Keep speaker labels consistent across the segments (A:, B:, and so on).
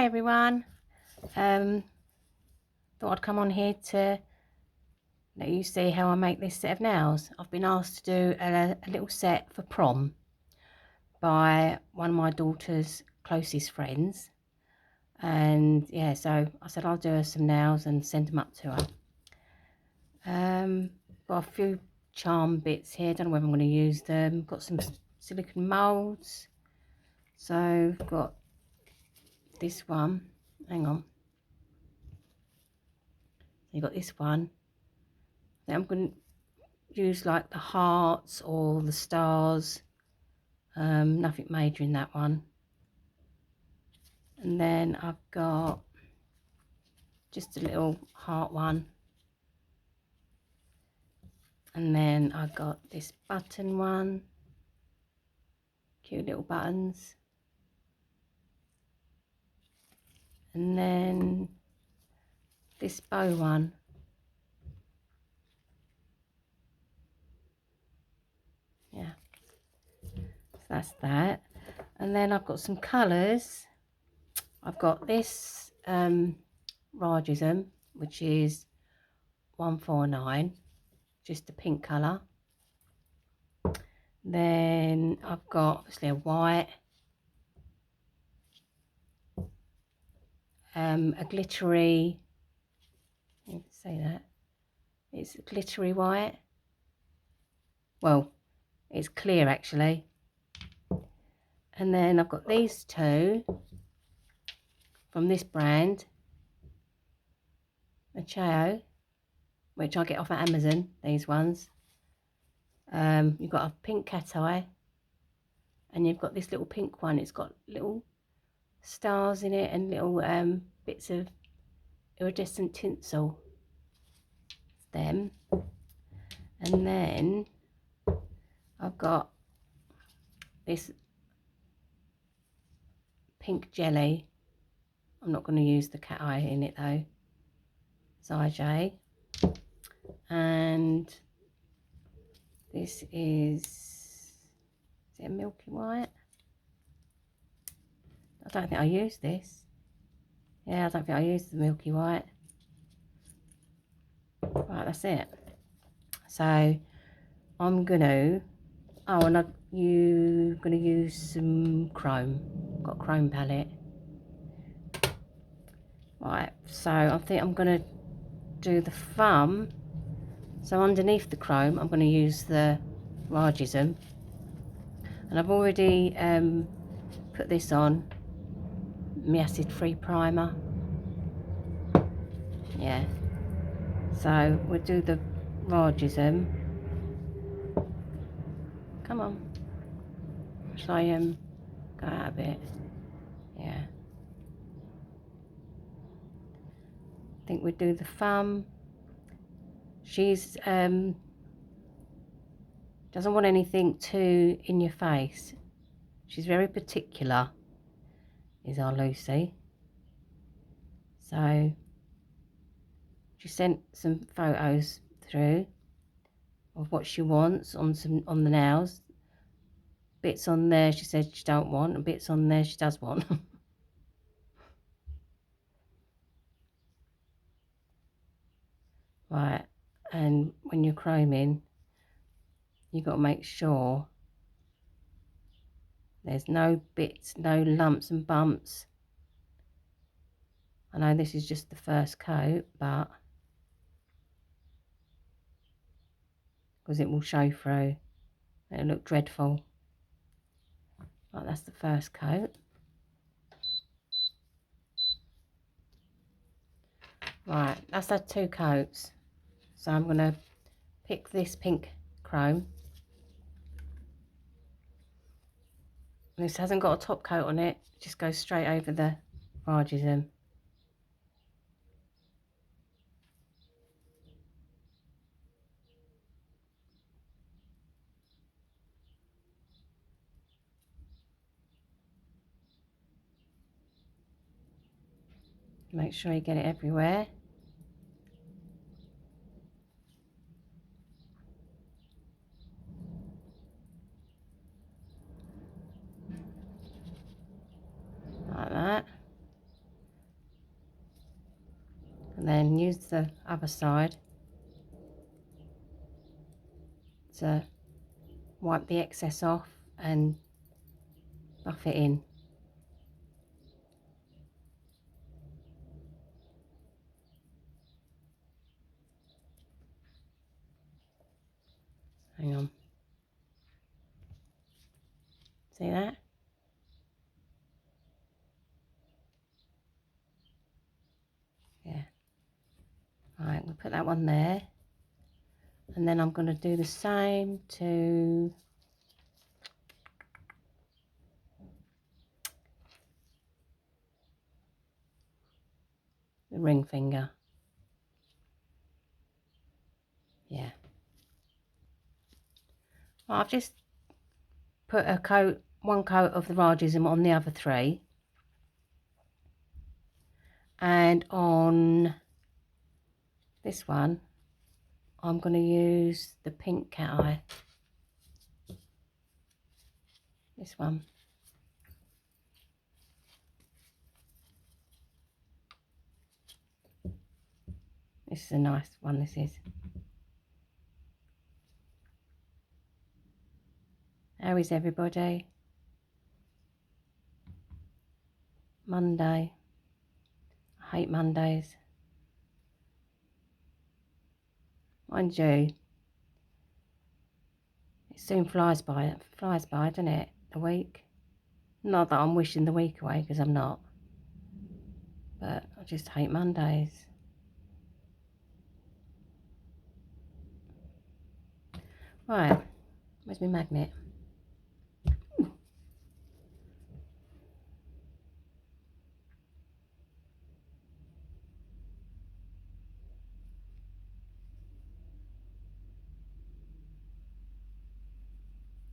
A: Hi everyone. Thought I'd come on here to let you see how I make this set of nails. I've been asked to do a little set for prom by one of my daughter's closest friends, and yeah, so I said I'll do her some nails and send them up to her. Got a few charm bits here, don't know whether I'm going to use them. Got some silicone molds, so I've got this one. Hang on. You got this one. Then I'm going to use like the hearts or the stars. Nothing major in that one. And then I've got just a little heart one. And then I've got this button one. Cute little buttons. And then this bow one. Yeah. So that's that. And then I've got some colours. I've got this Ragism, which is 149, just a pink colour. Then I've got obviously a white, a glittery, you can say that, it's a glittery white, well it's clear actually. And then I've got these two from this brand, Machado, which I get off at Amazon, these ones. You've got a pink cat eye, and you've got this little pink one. It's got little stars in it and little bits of iridescent tinsel. It's them. And then I've got this pink jelly. I'm not going to use the cat eye in it though. It's IJ. And this is it a milky white? I don't think I used this. Yeah, I don't think I used the milky white. Right, that's it. So I'm gonna, oh, and you're gonna use some chrome. Got a chrome palette. Right, so I think I'm gonna do the thumb. So underneath the chrome, I'm gonna use the Ragism, and I've already put this on my acid-free primer. Yeah. So we'll do the Ragism. Come on. Shall I go out a bit? Yeah. I think we'll do the thumb. She's doesn't want anything too in your face. She's very particular, is our Lucy. So she sent some photos through of what she wants on the nails. Bits on there she said she don't want, and bits on there she does want. Right, and when you're chroming, you've got to make sure there's no bits, no lumps and bumps. I know this is just the first coat, but because it will show through, it'll look dreadful. Right, that's the first coat. Right, that's had 2 coats. So I'm going to pick this pink chrome. This hasn't got a top coat on it, just goes straight over the Ragism. Make sure you get it everywhere. Like that. and then use the other side to wipe the excess off and buff it in. Hang on. See that? Yeah. Alright, we'll put that one there. And then I'm going to do the same to the ring finger. Yeah. Well, I've just put one coat of the Rajism on the other three. And on this one, I'm going to use the pink cat eye. This one. This is a nice one, this is. How is everybody? Monday. I hate Mondays. Mind you, it soon flies by, doesn't it? The week. Not that I'm wishing the week away, because I'm not. But I just hate Mondays. Right, where's my magnet? Ooh.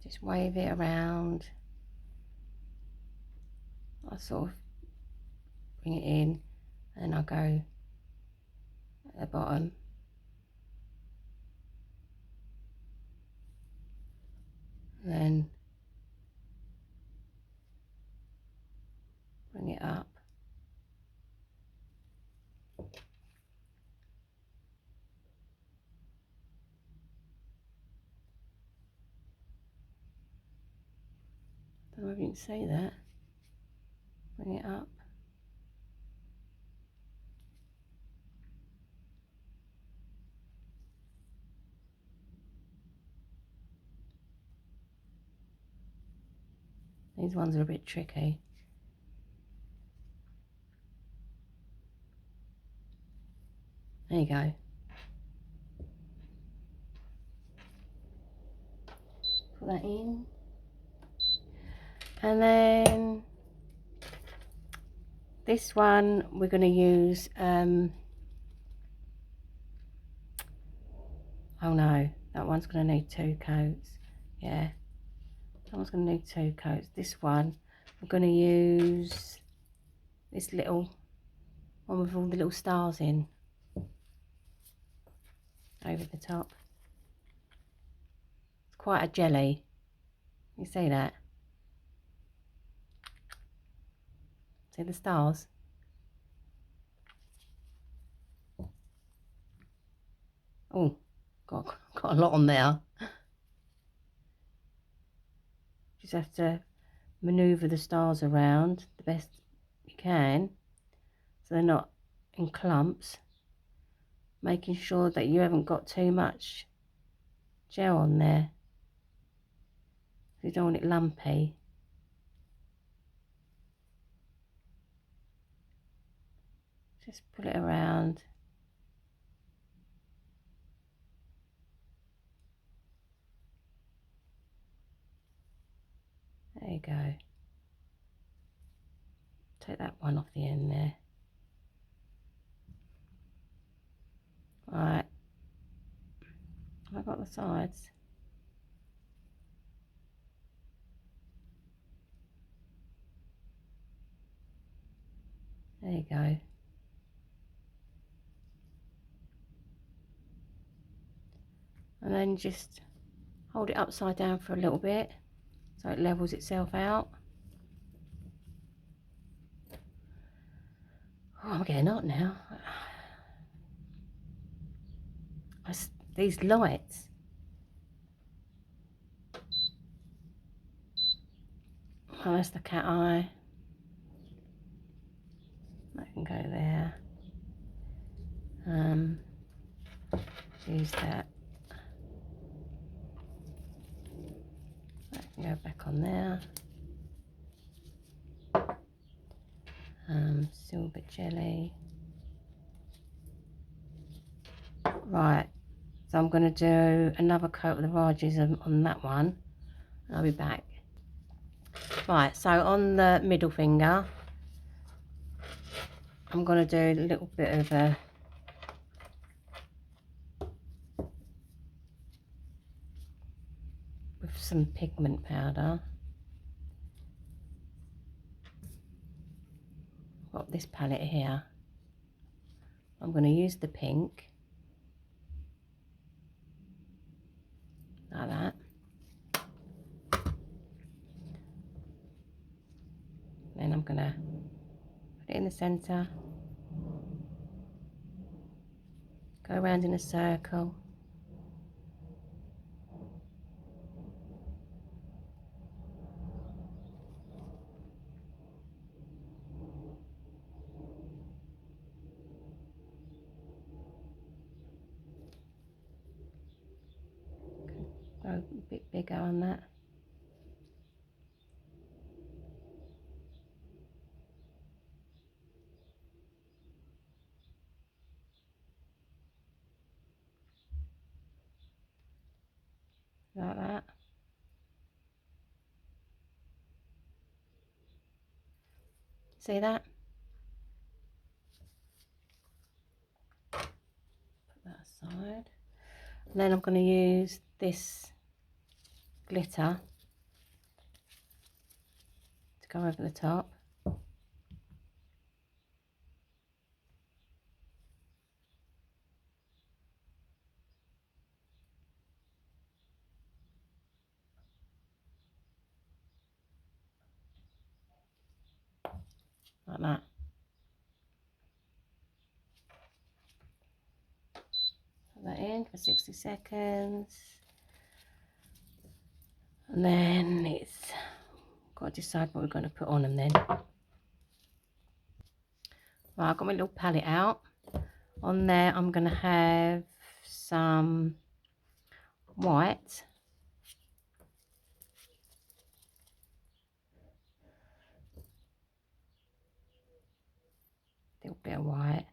A: Just wave it around. I sort of bring it in, and I'll go at the bottom. And then bring it up. Don't know if you can see that. Bring it up. These ones are a bit tricky. There you go. Put that in. And then this one we're going to use, oh no, that one's going to need 2 coats. Yeah, that one's going to need 2 coats. This one, we're going to use this little one with all the little stars in over the top. It's quite a jelly. You see that? See the stars? Oh, got a lot on there. Just have to maneuver the stars around the best you can so they're not in clumps, making sure that you haven't got too much gel on there. You don't want it lumpy. Just pull it around. There you go. Take that one off the end there. Right. I've got the sides. There you go. And then just hold it upside down for a little bit so it levels itself out. Oh, I'm getting hot now. These lights. Oh, that's the cat eye. That can go there. Use that. That can go back on there. Silver jelly. Right, so I'm going to do another coat of the Rajas on that one. I'll be back. Right, so on the middle finger, I'm going to do a little bit of a with some pigment powder. I've got this palette here. I'm going to use the pink, like that. Then I'm going to put it in the centre, go around in a circle. Go a bit bigger on that. Like that. See that? Put that aside. And then I'm going to use this glitter to go over the top. Like that. Put that in for 60 seconds. And then it's got to decide what we're going to put on them then. Right, I've got my little palette out. On there I'm going to have some white. A little bit of white.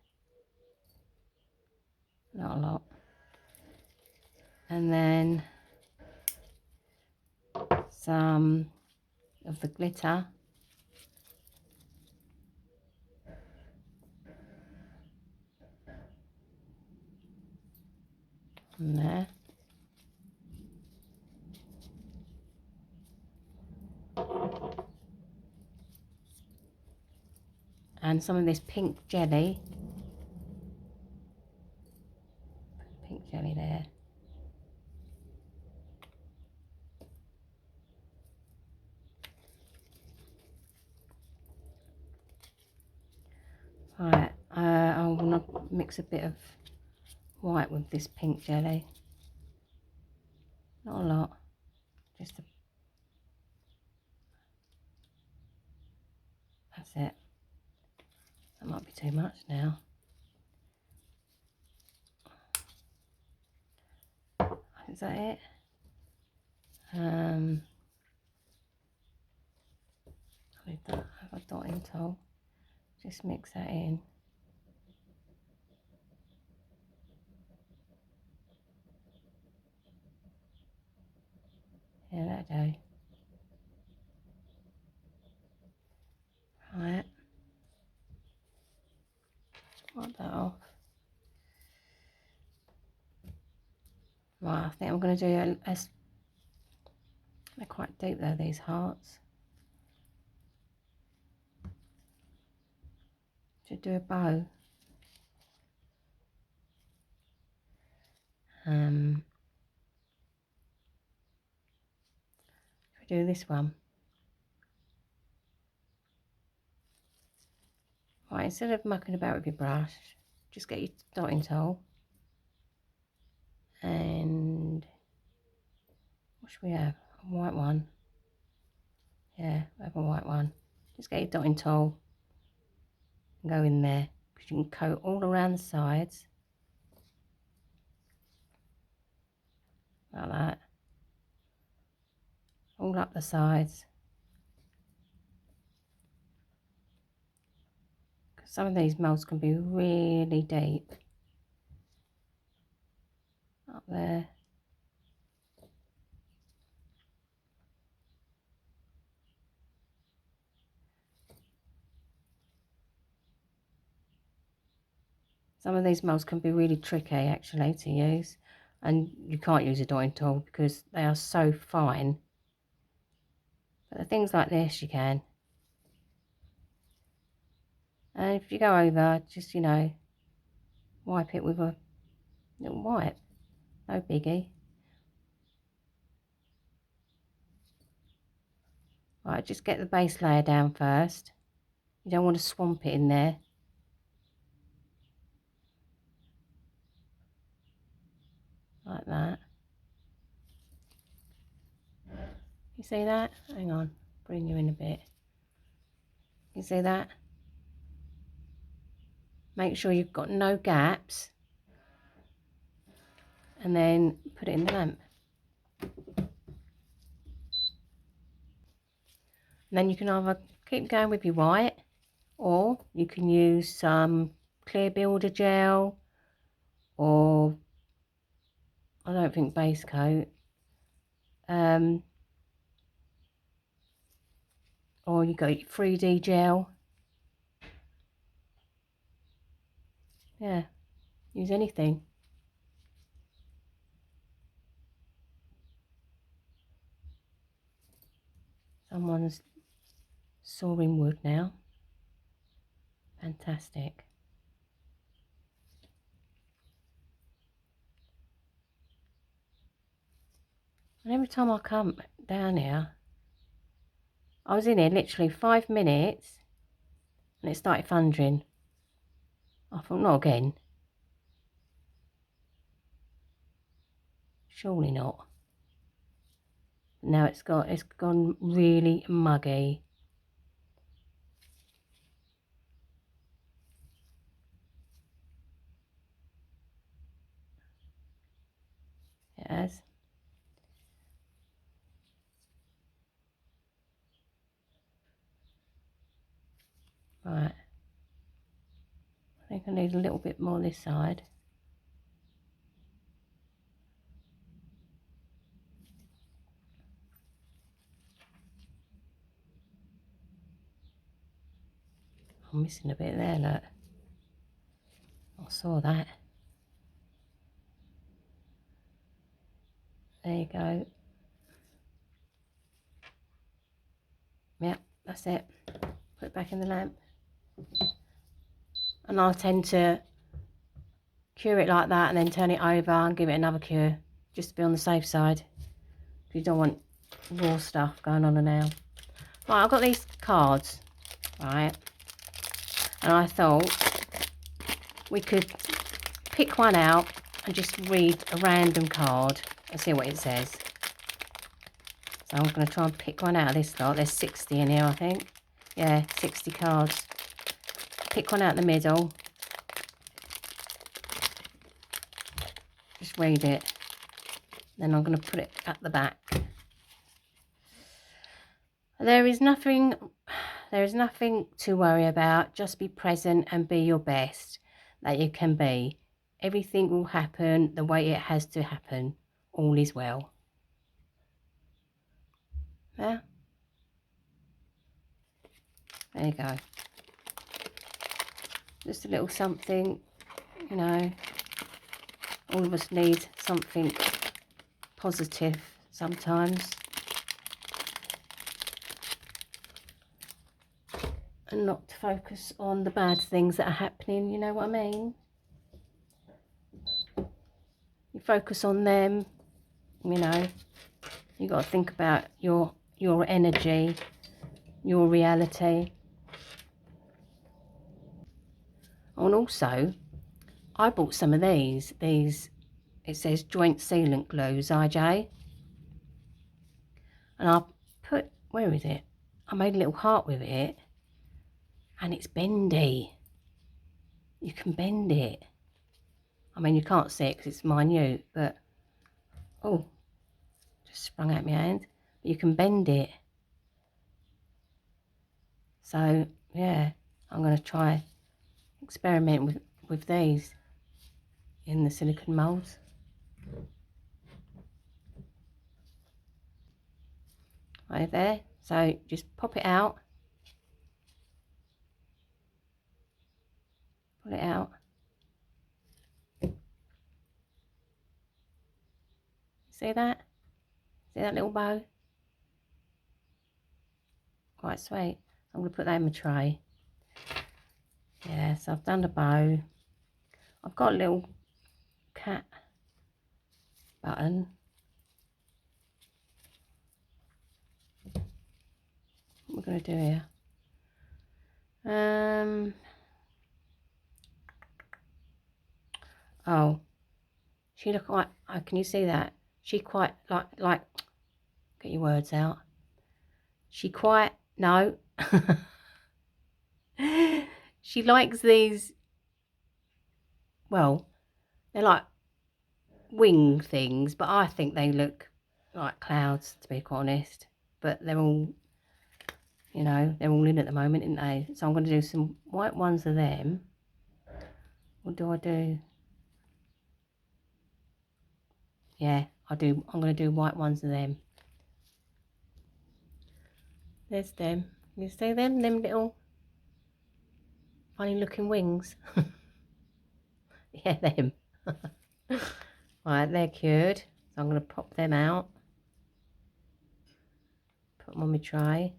A: Not a lot. And then some of the glitter. On there. And some of this pink jelly. Pink jelly there. Right, I want to mix a bit of white with this pink jelly. Not a lot, just a... That's it. That might be too much now. Is that it? With that, I have a dotting tool. Just mix that in. Yeah, that'll do. Right. Wipe that off. Right, I think I'm going to do they're quite deep though, these hearts. Should do a bow. Should we do this one? Right, instead of mucking about with your brush, just get your dotting tool. And what should we have? A white one. Yeah, we have a white one. Just get your dotting tool and go in there, because you can coat all around the sides like that, all up the sides. Because some of these moulds can be really deep. Up there. Some of these moulds can be really tricky actually to use, and you can't use a dotting tool because they are so fine. But the things like this you can. And if you go over, just, you know, wipe it with a little wipe. No biggie. Right, just get the base layer down first. You don't want to swamp it in there. Like that. You see that? Hang on, bring you in a bit. You see that? Make sure you've got no gaps. And then put it in the lamp. And then you can either keep going with your white, or you can use some clear builder gel, or I don't think base coat, or you got 3D gel. Yeah, use anything. Someone's sawing wood now. Fantastic. And every time I come down here, I was in here literally 5 minutes and it started thundering. I thought, not again. Surely not. Now it's gone really muggy. It has. Right. I think I need a little bit more this side. I'm missing a bit there, look. I saw that. There you go. Yep, that's it. Put it back in the lamp. And I tend to cure it like that and then turn it over and give it another cure, just to be on the safe side. You don't want raw stuff going on now. Right, I've got these cards, right, and I thought we could pick one out and just read a random card and see what it says. So I'm going to try and pick one out of this lot. There's 60 in here, I think. Yeah, 60 cards. Pick one out in the middle. Just read it. Then I'm going to put it at the back. There is nothing to worry about. Just be present and be your best that you can be. Everything will happen the way it has to happen. All is well. Yeah. There you go. Just a little something, you know. All of us need something positive sometimes. And not to focus on the bad things that are happening, you know what I mean? You focus on them, you know. You got to think about your energy, your reality. And also, I bought some of these it says joint sealant glue, IJ. And I put, where is it? I made a little heart with it, and it's bendy. You can bend it. I mean, you can't see it because it's minute, but, oh, just sprung out my hand. But you can bend it. So, yeah, I'm going to try experiment with these in the silicone moulds. Right there. So, just pop it out. Pull it out. See that? See that little bow? Quite sweet. I'm going to put that in my tray. Yeah, so I've done the bow. I've got a little cat button. What we're going to do here? Oh, she look quite, oh, can you see that? She quite, like, get your words out. She quite, no. She likes these, well, they're like wing things, but I think they look like clouds, to be quite honest. But they're all, you know, they're all in at the moment, aren't they? So I'm going to do some white ones of them. What do I do? Yeah, I'm going to do white ones of them. There's them. You see them? Them little funny looking wings. Yeah, them. Right, they're cured. So I'm going to pop them out. Put them on my tray.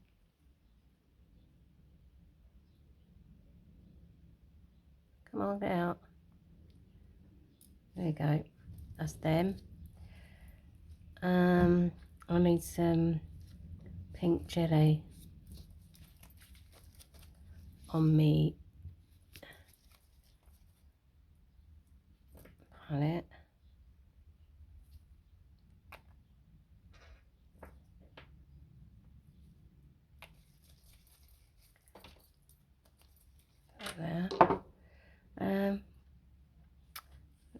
A: Come on, get out. There you go. That's them. I need some pink jelly on me palette. There. Let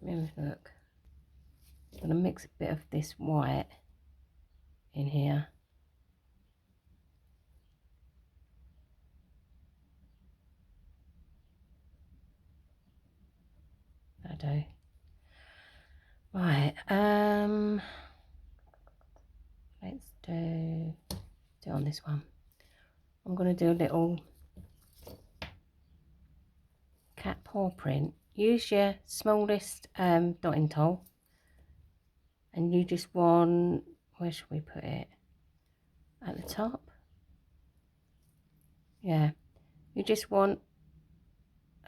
A: me have a look. I'm going to mix a bit of this white in here. I do. Right. Let's do it on this one. I'm going to do a little cat paw print. Use your smallest dotting tool, and you just want, where should we put it? At the top. Yeah, you just want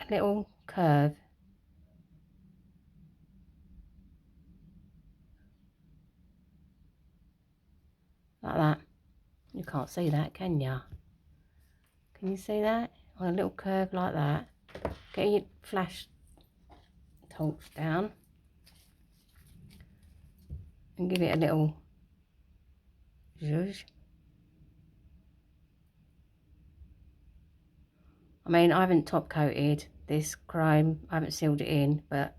A: a little curve. Like that. You can't see that, can you? Can you see that? On a little curve like that. Get your flash torch down and give it a little zhuzh. I mean, I haven't top coated this chrome. I haven't sealed it in, but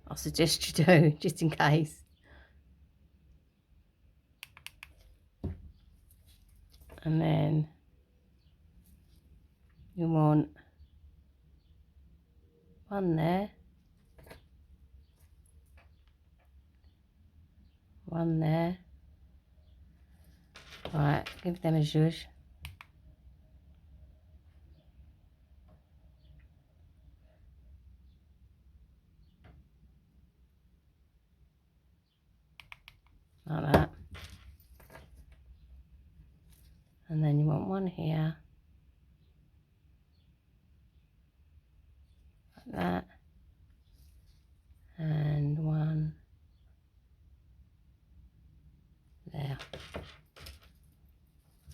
A: I suggest you do, just in case. And then you want one there, one there. Right, give them a zhuzh. Like that. And then you want one here. Like that. And one there.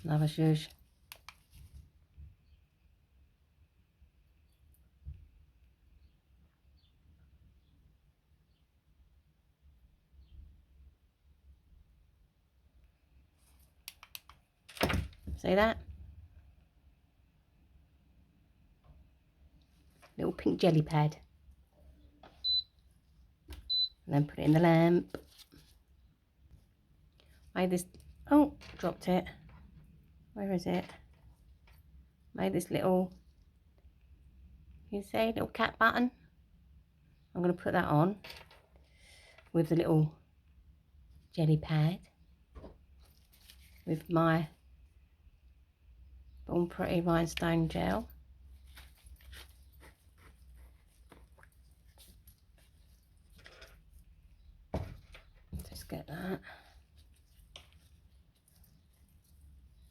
A: Another zhuzh. See that? Little pink jelly pad. And then put it in the lamp. Made this, oh, dropped it. Where is it? Made this little, you see, little cat button. I'm going to put that on with the little jelly pad with my Born Pretty rhinestone gel. Just get that.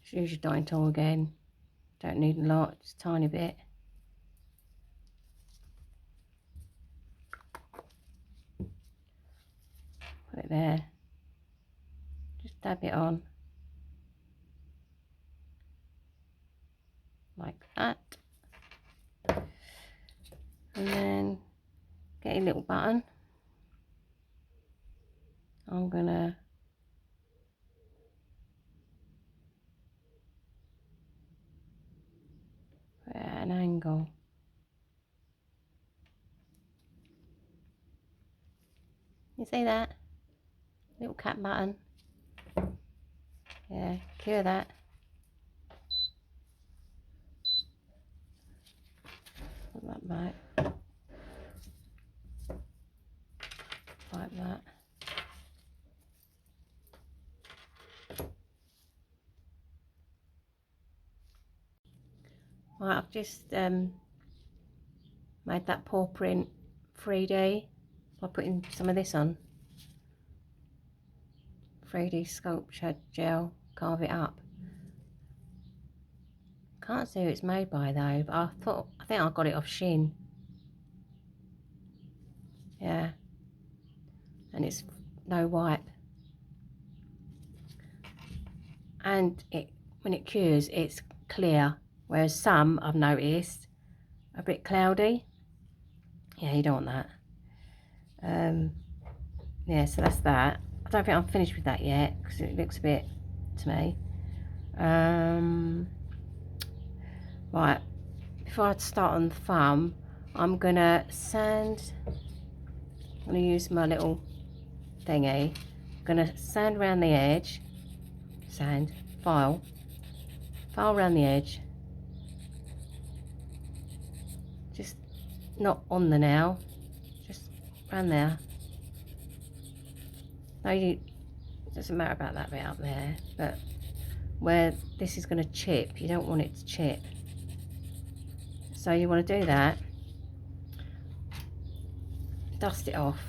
A: Just use your dyeing tool again. Don't need a lot, just a tiny bit. Put it there. Just dab it on. Like that. And then get your little button. I'm gonna put it at an angle. You see that? Little cat button. Yeah, cure that. Put that back. Like that. Right, I've just made that paw print 3D by putting some of this on. 3D sculpture gel, carve it up. Can't see who it's made by though, but I think I got it off Shin. Yeah, and it's no wipe. And when it cures, it's clear, whereas some I've noticed a bit cloudy. Yeah, you don't want that. Yeah, so that's that. I don't think I'm finished with that yet because it looks a bit to me. Right, before I start on the thumb, I'm gonna sand. I'm gonna use my little thingy. I'm gonna sand around the edge. Sand, file around the edge. Just not on the nail, just around there. No, it doesn't matter about that bit up there, but where this is going to chip, you don't want it to chip. So you want to do that, dust it off,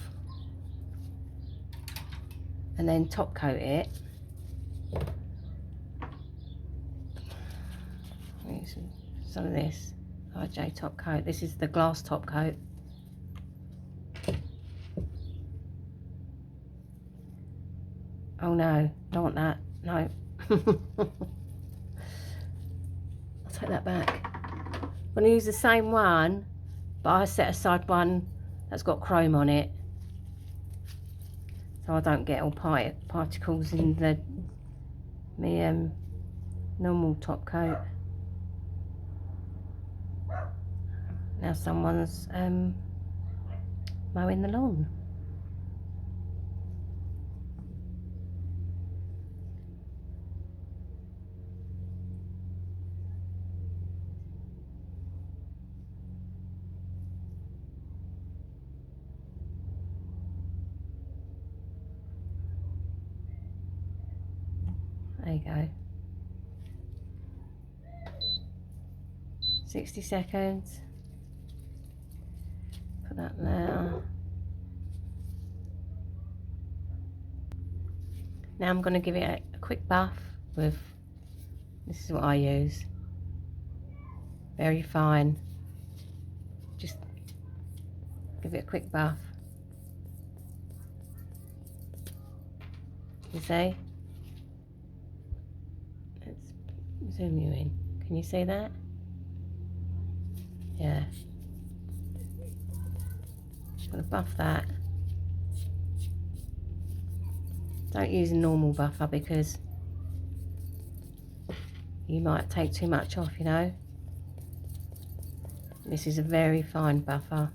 A: and then top coat it. Some of this RJ top coat. This is the glass top coat. Oh no, don't want that. No. I'll take that back. I'm going to use the same one, but I set aside one that's got chrome on it, so I don't get all particles in the normal top coat. Now someone's mowing the lawn. There you go. 60 seconds. Put that there. Now I'm going to give it a quick buff with, this is what I use. Very fine. Just give it a quick buff. You see? Let's zoom you in. Can you see that? Yeah. Just want to buff that. Don't use a normal buffer because you might take too much off, you know. This is a very fine buffer.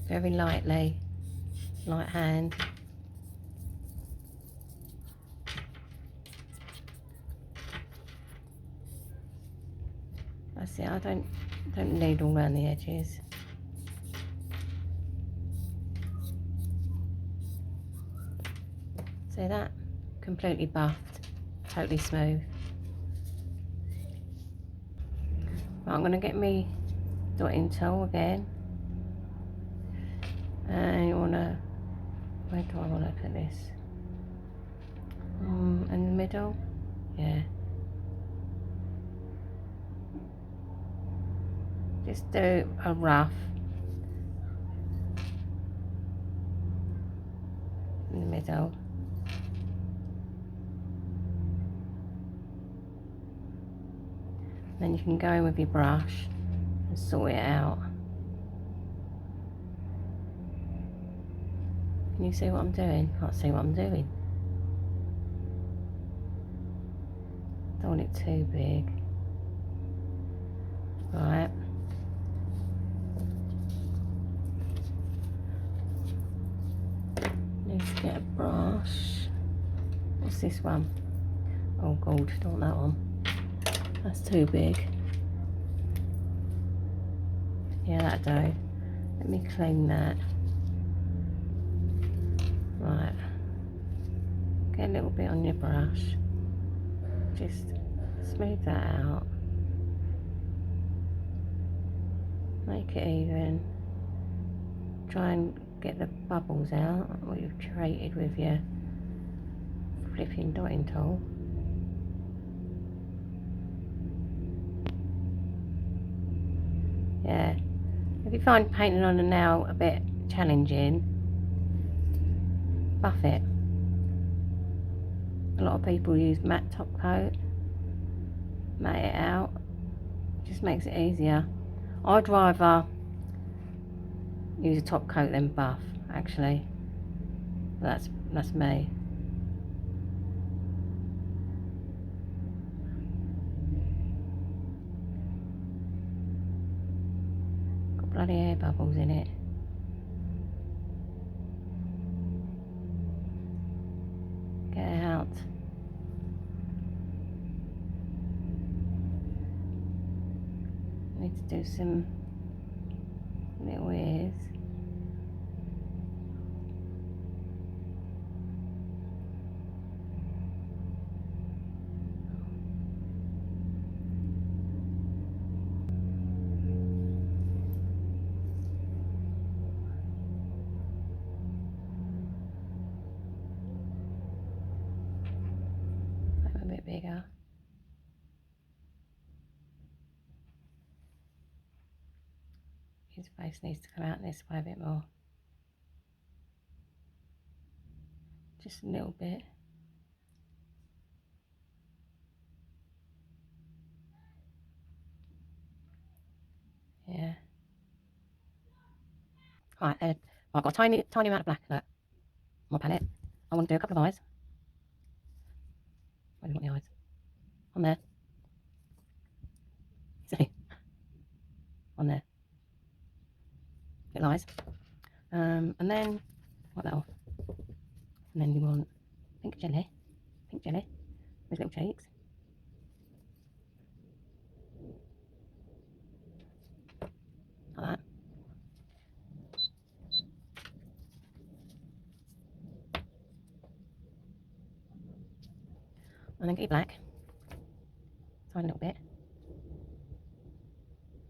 A: Very lightly, light hand. That's it. I don't need all around the edges. See that? Completely buffed, totally smooth. Right, I'm going to get me dotting tool again, and you want to, where do I want to put this? In the middle, yeah. Just do a rough in the middle. Then you can go in with your brush and sort it out. Can you see what I'm doing? Can't see what I'm doing. Don't want it too big. Right. Need to get a brush. What's this one? Oh god, don't want that one. That's too big. Yeah, that'll do. Let me clean that. Right. Get a little bit on your brush. Just smooth that out. Make it even. Try and get the bubbles out, what you've created with your flipping dotting tool. Yeah. If you find painting on a nail a bit challenging, buff it. A lot of people use matte top coat, matte it out, it just makes it easier. I'd rather use a top coat than buff, actually. That's me. Got bloody air bubbles in it. Get it out. Need to do some little ears. A bit bigger. His face needs to come out this way a bit more. Just a little bit. Yeah. Right, I've got a tiny amount of black, look, on my palette. I want to do a couple of eyes. Where do you want the eyes? On there. See? On there. Little eyes. And then, what else? And then you want pink jelly. With little cheeks. Like that. And then get your black. Tiny little bit.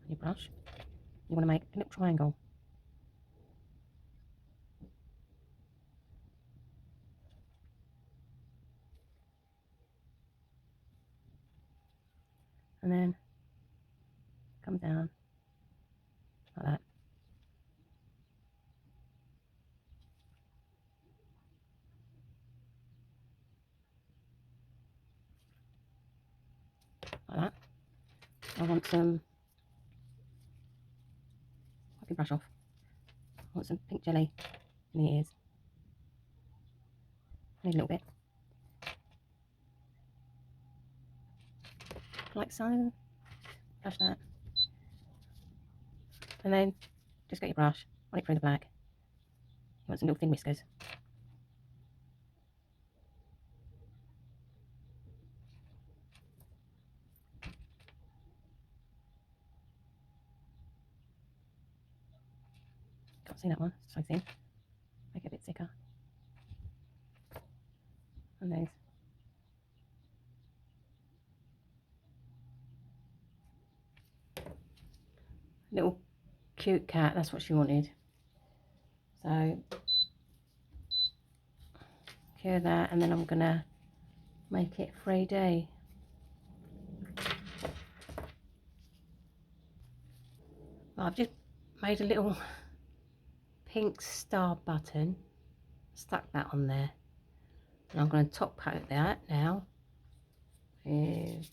A: On your brush. You want to make a little triangle. And then come down like that. like that. I want some, I can brush off. I want some pink jelly in the ears. Need a little bit. Like so. Brush that. And then just get your brush, run it through the black. You want some little thin whiskers. Can't see that one, it's so thin. Make it a bit thicker. And those. Little cute cat, that's what she wanted. So cure that, and then I'm gonna make it 3D. Well, I've just made a little pink star button, stuck that on there, and I'm going to top coat that now. I'll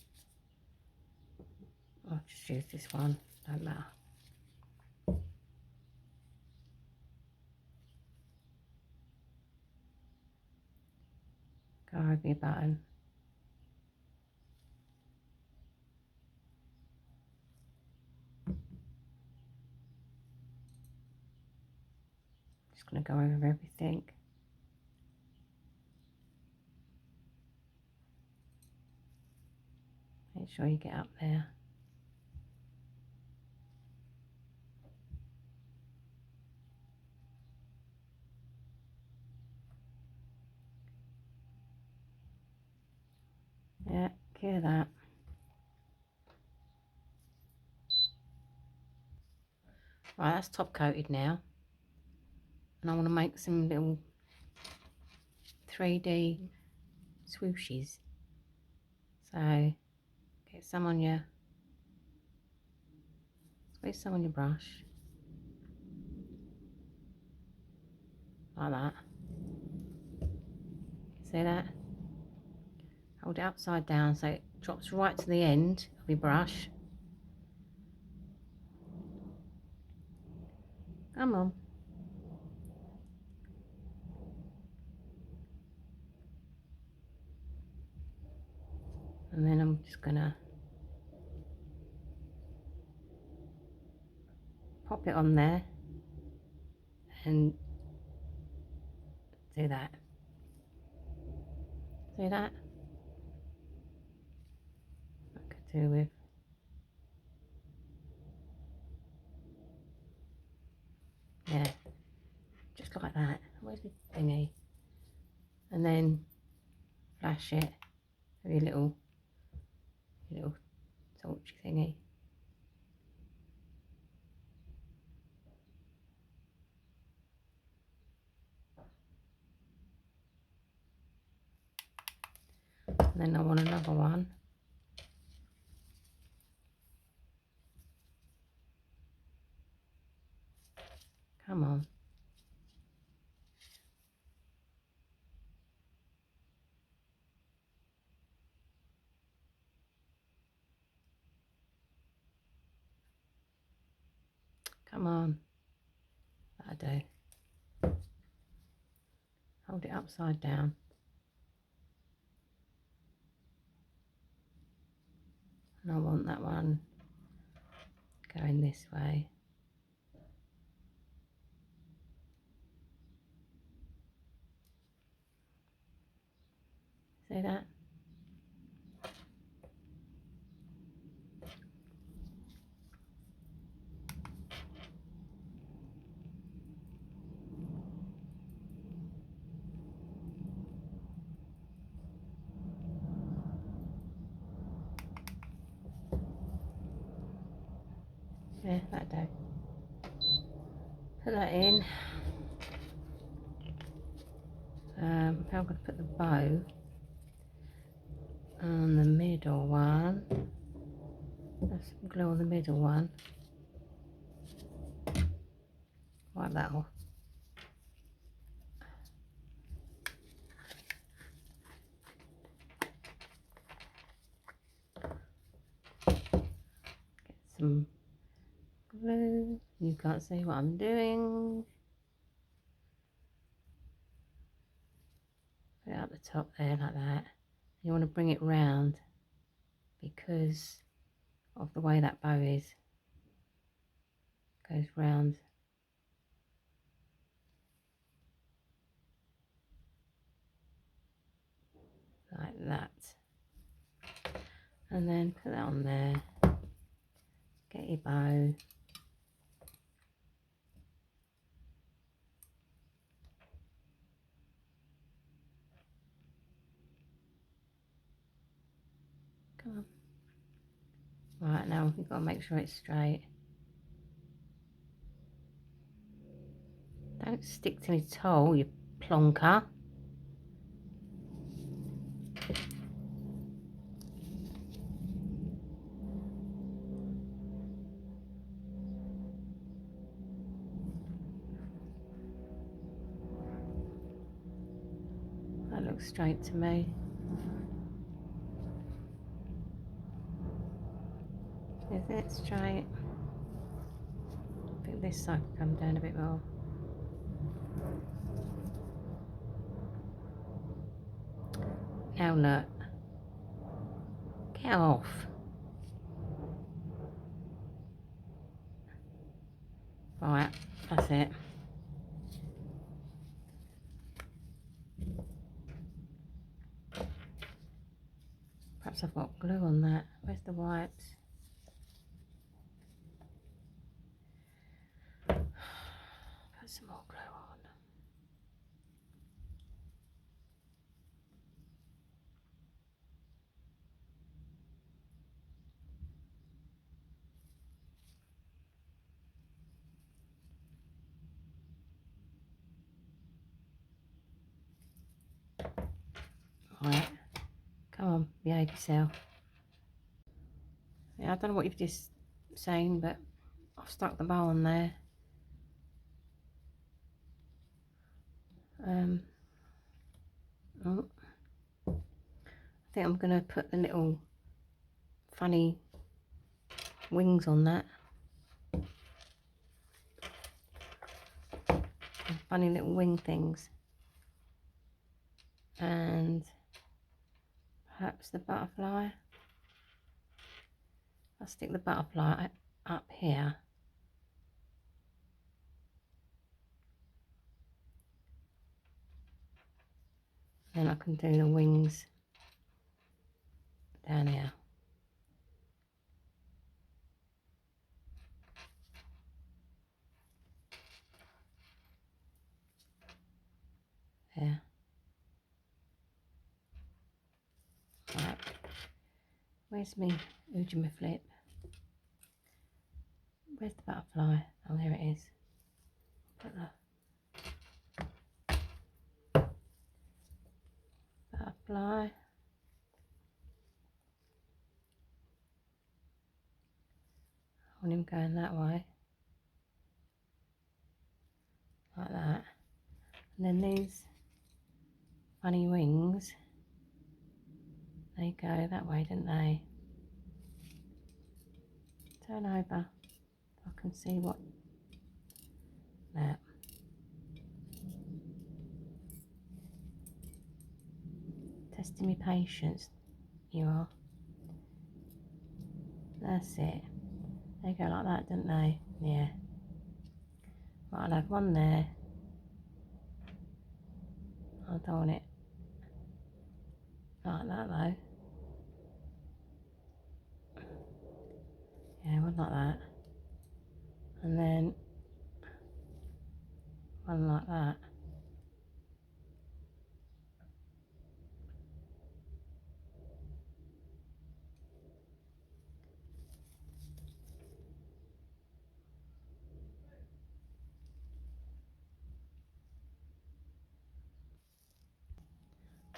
A: just use this one, don't matter. Go over your button. Just going to go over everything. Make sure you get up there. Yeah, cure that. Right, that's top coated now. And I want to make some little 3D swooshes. So get some on your, squeeze some on your brush. Like that. See that? Hold it upside down so it drops right to the end of your brush. Come on. And then I'm just gonna pop it on there and do that. See that? I could do with yeah, just like that. Where's the thingy? And then flash it with your little torchy thingy. And then I want another one. Come on. Come on. That'll do. Hold it upside down. And I want that one going this way. See that? Yeah, that'll do. Put that in. Now I'm going to put the bow on the middle one. Let's glue on the middle one. Wipe that off. some glue. You can't see what I'm doing. Put it up the top there like that. You want to bring it round because of the way that bow is. Goes round. Like that. And then put that on there. Get your bow. Come on. Right, now you've got to make sure it's straight. Don't stick to my tool, you plonker. That looks straight to me. Is it straight? I think this side can come down a bit more. Now look. Get off. Right, that's it. Perhaps I've got glue on that. Where's the wipes? Put some more glue on. Right, come on, behave yourself. Yeah, I don't know what you've just seen, but I've stuck the bow on there. Oh, I think I'm going to put the little funny wings on that. Funny little wing things. And perhaps the butterfly. I'll stick the butterfly up here. Then I can do the wings down here. There. Right. Where's me Ujima flip? Where's the butterfly? Oh, there it is. Put the butterfly. I want him going that way. Like that. And then these funny wings, they go that way, don't they? Turn over. I can see what that. Testing my patience, you are. That's it. They go like that, don't they? Yeah. Right, I'll have one there. I don't want it like that though. Yeah, one like that. And then one like that.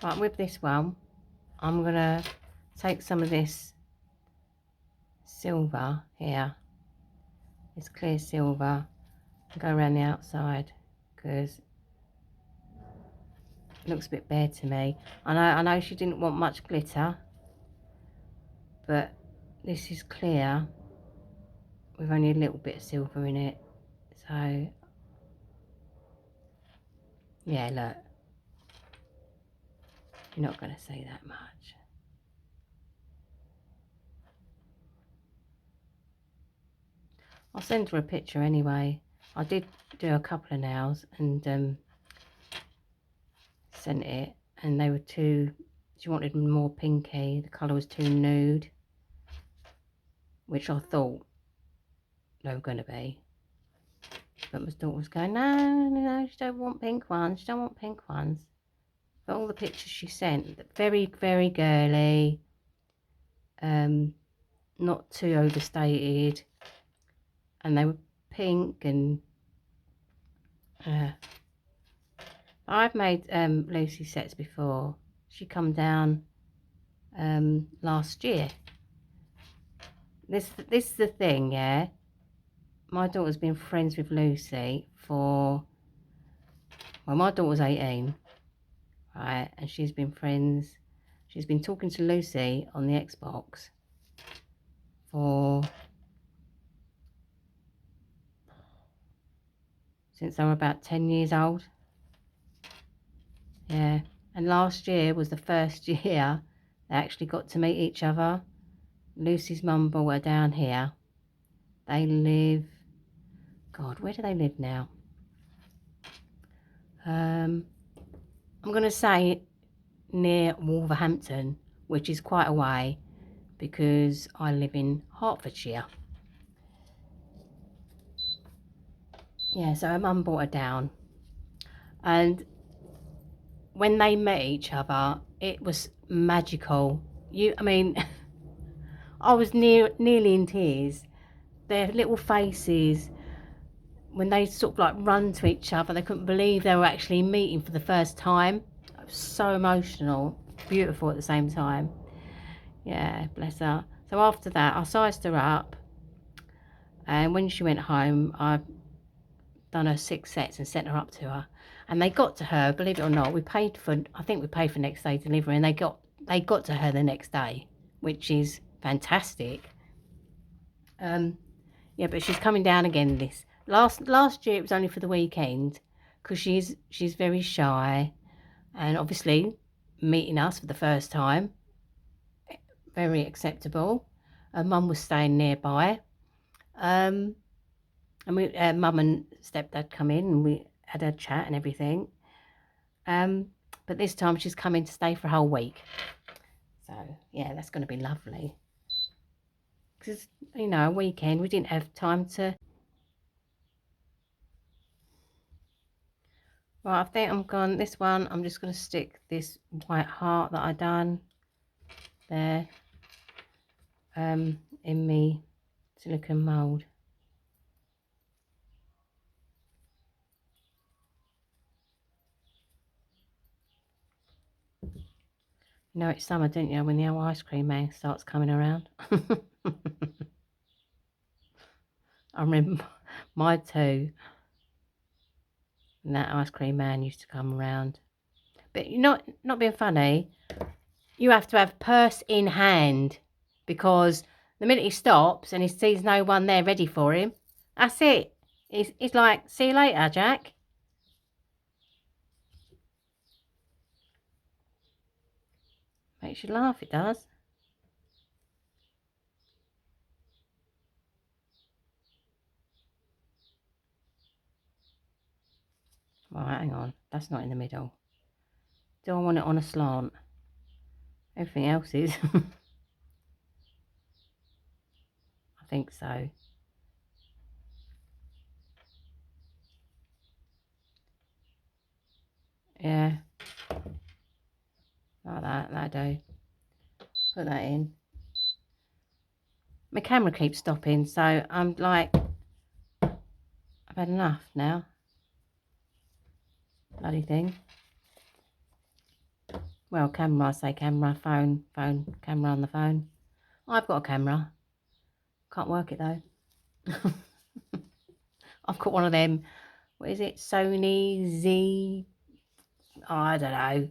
A: Right, with this one, I'm going to take some of this silver here, this clear silver, and go around the outside because it looks a bit bare to me. I know she didn't want much glitter, but this is clear with only a little bit of silver in it. So yeah, look, you're not going to see that much. I'll send her a picture anyway. I did do a couple of nails and sent it, and they were too, she wanted more pinky, the colour was too nude, which I thought they were going to be. But my daughter was going, no, she don't want pink ones, she don't want pink ones. But all the pictures she sent, very, very girly, not too overstated, and they were pink. And I've made Lucy sets before. She come down last year. This is the thing, yeah. My daughter's been friends with Lucy for, well, my daughter was 18, right, and she's been talking to Lucy on the Xbox for, since they were about 10 years old. Yeah, and last year was the first year they actually got to meet each other. Lucy's mum brought her down here. They live, God, where do they live now? I'm going to say near Wolverhampton, which is quite a way because I live in Hertfordshire. Yeah, so her mum brought her down, and when they met each other, it was magical. I mean, I was nearly in tears. Their little faces, when they sort of like run to each other, they couldn't believe they were actually meeting for the first time. It was so emotional, beautiful at the same time. Yeah, bless her. So after that, I sized her up, and when she went home, I done her 6 sets and sent her up to her, and they got to her, believe it or not. I think we paid for next day delivery, and they got to her the next day, which is fantastic. Yeah, but she's coming down again. This last year it was only for the weekend, because she's very shy, and obviously meeting us for the first time, very acceptable. Her mum was staying nearby, and we mum and stepdad come in, and we had a chat and everything. But this time she's coming to stay for a whole week, so yeah, that's going to be lovely. Because, you know, a weekend we didn't have time to. Right, I think I'm gone. This one, I'm just going to stick this white heart that I done there in me silicone mould. You know it's summer, don't you, when the old ice cream man starts coming around. I remember my two, and that ice cream man used to come around. But you're not being funny. You have to have purse in hand, because the minute he stops and he sees no one there ready for him, that's it. He's like, see you later, Jack. Makes you laugh, it does. Right, hang on. That's not in the middle. Do I want it on a slant? Everything else is. I think so. Yeah. Like that. That'll do. Put that in. My camera keeps stopping, so I'm like, I've had enough now. Bloody thing. Well, camera, I say camera, phone, camera on the phone. I've got a camera. Can't work it though. I've got one of them. What is it? Sony Z. Oh, I don't know.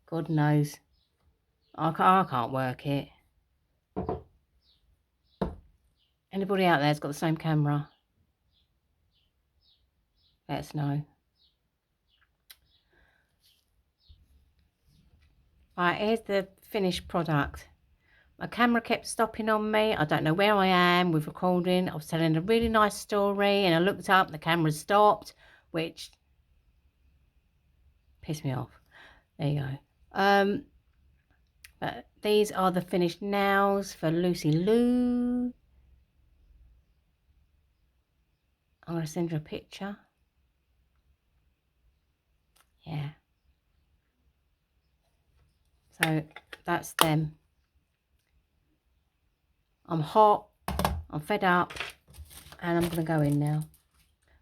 A: God knows. I can't work it. Anybody out there's got the same camera? Let us know. Right, here's the finished product. My camera kept stopping on me. I don't know where I am with recording. I was telling a really nice story and I looked up and the camera stopped, which pissed me off. There you go. But these are the finished nails for Lucy Lou. I'm going to send you a picture. Yeah. So that's them. I'm hot, I'm fed up, and I'm going to go in now.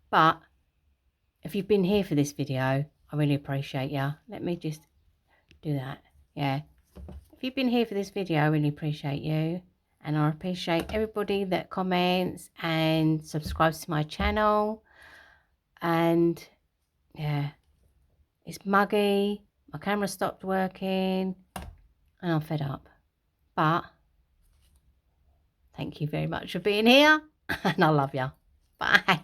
A: But if you've been here for this video, I really appreciate you. Let me just do that. Yeah. If you've been here for this video, I really appreciate you. And I appreciate everybody that comments and subscribes to my channel. And yeah, it's muggy. My camera stopped working. And I'm fed up. But thank you very much for being here. And I love you. Bye.